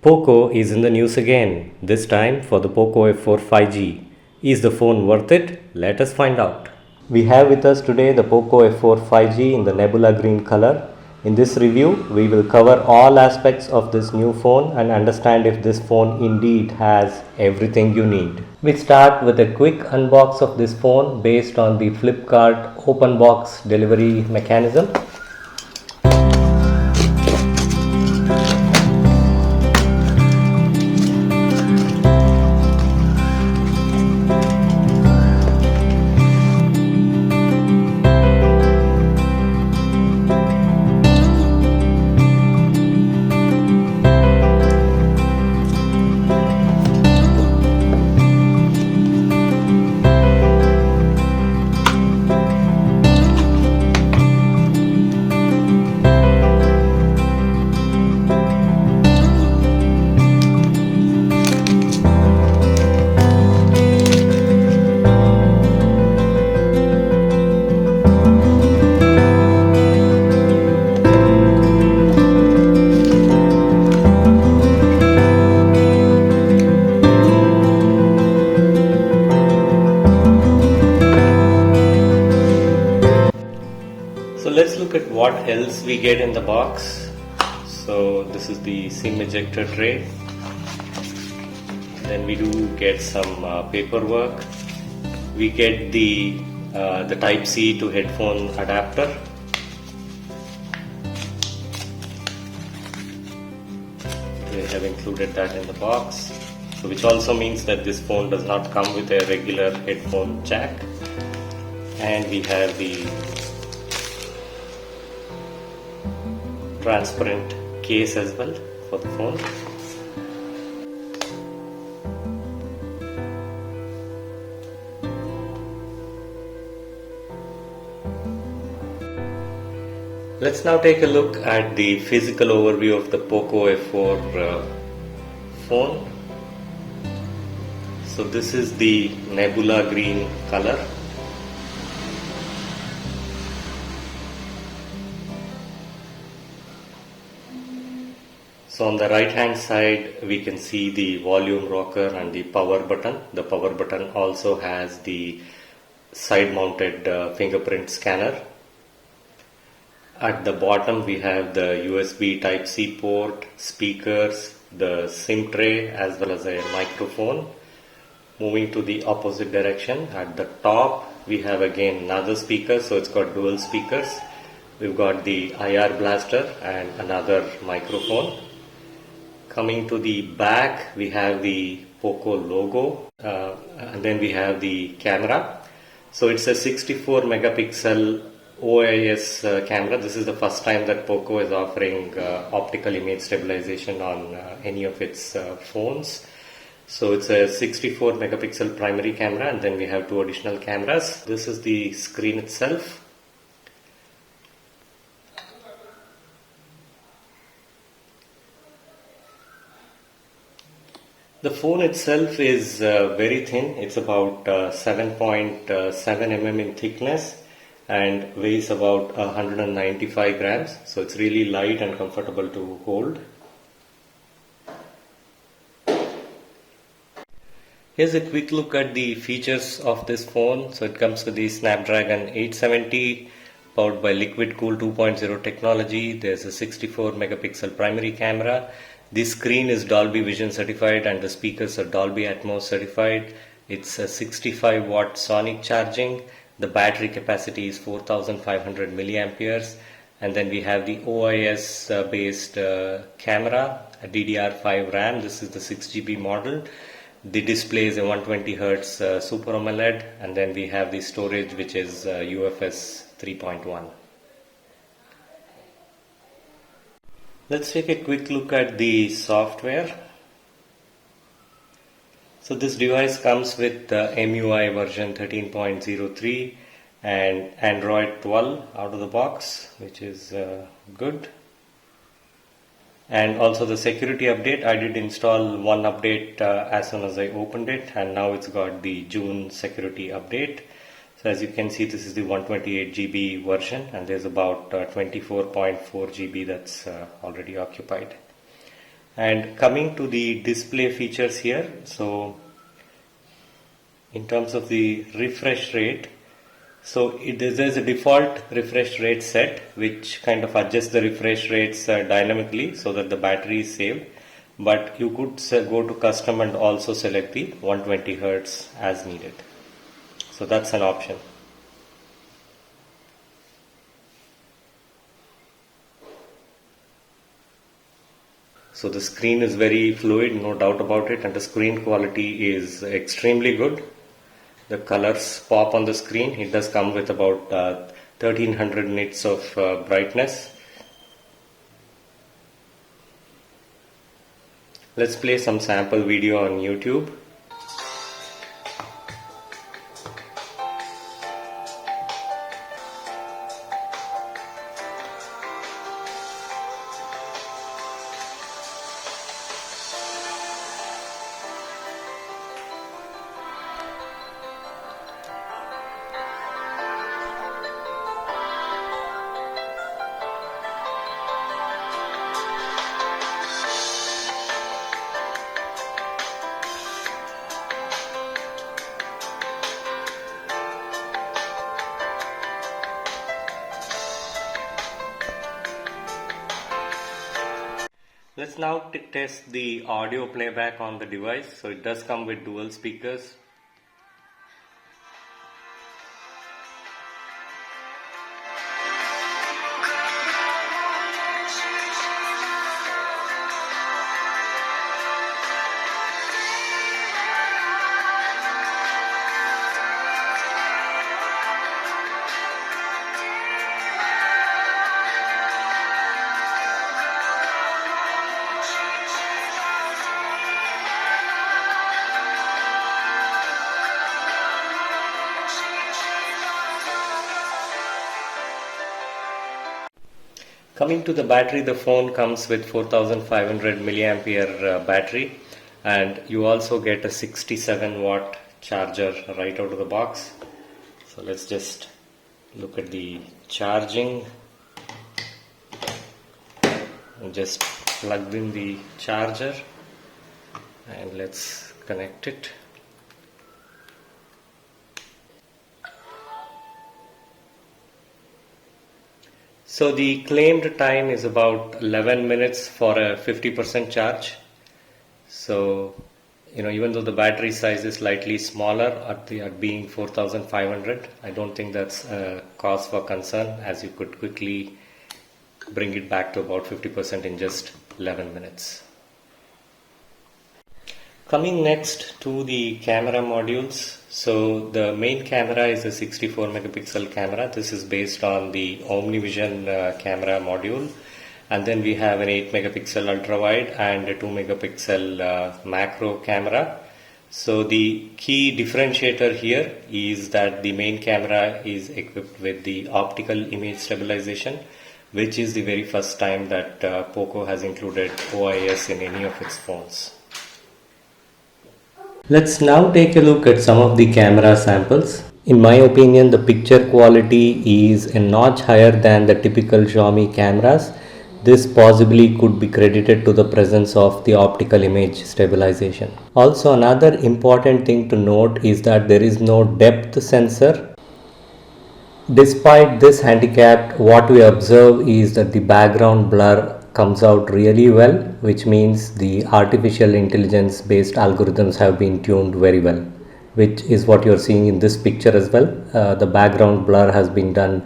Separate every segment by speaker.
Speaker 1: Poco is in the news again, this time for the Poco F4 5G. Is the phone worth it? Let us find out. We have with us today the Poco F4 5G in the Nebula green color. In this review, we will cover all aspects of this new phone and understand if this phone indeed has everything you need. We start with a quick unbox of this phone based on the Flipkart open box delivery mechanism. So let's look at what else we get in the box. So this is the SIM ejector tray. Then we do get some paperwork. We get the Type C to headphone adapter. They have included that in the box. So which also means that this phone does not come with a regular headphone jack. And we have the transparent case as well for the phone. Let's now take a look at the physical overview of the Poco F4 phone. So this is the Nebula green color. So on the right hand side we can see the volume rocker and the power button. The power button also has the side mounted fingerprint scanner. At the bottom we have the USB Type C port, speakers, the SIM tray as well as a microphone. Moving to the opposite direction, at the top we have again another speaker, so it's got dual speakers. We've got the IR blaster and another microphone. Coming to the back, we have the Poco logo and then we have the camera. So it's a 64 megapixel OIS camera. This is the first time that Poco is offering optical image stabilization on any of its phones. So it's a 64 megapixel primary camera and then we have two additional cameras. This is the screen itself. The phone itself is very thin. It's about 7.7 mm in thickness and weighs about 195 grams. So it's really light and comfortable to hold. Here's a quick look at the features of this phone. So it comes with the Snapdragon 870 powered by Liquid Cool 2.0 technology. There's a 64 megapixel primary camera. The screen is Dolby Vision certified and the speakers are Dolby Atmos certified. It's a 65 watt sonic charging. The battery capacity is 4500 milliamperes. And then we have the OIS based camera, a DDR5 RAM. This is the 6GB model. The display is a 120 Hz Super AMOLED. And then we have the storage, which is UFS 3.1. Let's take a quick look at the software. So this device comes with MUI version 13.03 and Android 12 out of the box, which is good. And also the security update, I did install one update as soon as I opened it, and now it's got the June security update. So as you can see, this is the 128 GB version, and there's about 24.4 GB that's already occupied. And coming to the display features here, so in terms of the refresh rate, so there's a default refresh rate set which kind of adjusts the refresh rates dynamically so that the battery is saved, but you could go to custom and also select the 120 Hz as needed. So that's an option. So the screen is very fluid, no doubt about it, and the screen quality is extremely good. The colors pop on the screen. It does come with about 1300 nits of brightness. Let's play some sample video on YouTube. Let's now test the audio playback on the device. So it does come with dual speakers. Coming to the battery, the phone comes with 4500 milliampere battery, and you also get a 67 watt charger right out of the box. So let's just look at the charging. I just plugged in the charger and let's connect it. So the claimed time is about 11 minutes for a 50% charge. So, even though the battery size is slightly smaller at being 4500, I don't think that's a cause for concern, as you could quickly bring it back to about 50% in just 11 minutes. Coming next to the camera modules. So the main camera is a 64 megapixel camera. This is based on the OmniVision camera module. And then we have an 8 megapixel ultra wide and a 2 megapixel macro camera. So the key differentiator here is that the main camera is equipped with the optical image stabilization, which is the very first time that POCO has included OIS in any of its phones. Let's now take a look at some of the camera samples. In my opinion, the picture quality is a notch higher than the typical Xiaomi cameras. This possibly could be credited to the presence of the optical image stabilization. Also, another important thing to note is that there is no depth sensor. Despite this handicap, what we observe is that the background blur comes out really well, which means the artificial intelligence based algorithms have been tuned very well, which is what you're seeing in this picture as well. The background blur has been done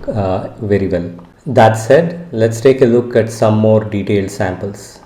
Speaker 1: very well. That said, let's take a look at some more detailed samples.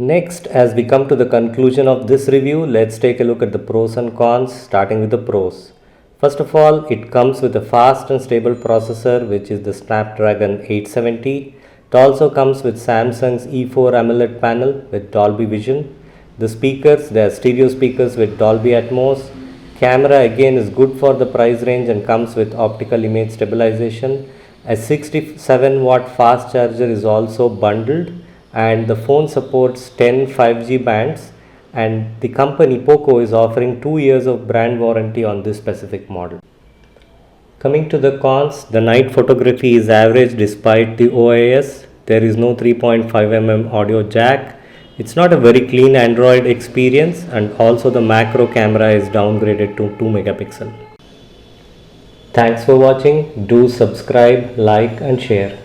Speaker 1: Next, as we come to the conclusion of this review, let's take a look at the pros and cons, starting with the pros. First of all, it comes with a fast and stable processor, which is the Snapdragon 870. It also comes with Samsung's E4 AMOLED panel with Dolby Vision. The speakers, they are stereo speakers with Dolby Atmos. Camera again is good for the price range and comes with optical image stabilization. A 67 watt fast charger is also bundled, and the phone supports 10 5G bands, and the company Poco is offering 2 years of brand warranty on this specific model. Coming to the cons, the night photography is average despite the OIS. There is no 3.5mm audio jack. It's not a very clean Android experience, and also the macro camera is downgraded to 2 megapixel. Thanks for watching. Do subscribe, like and share.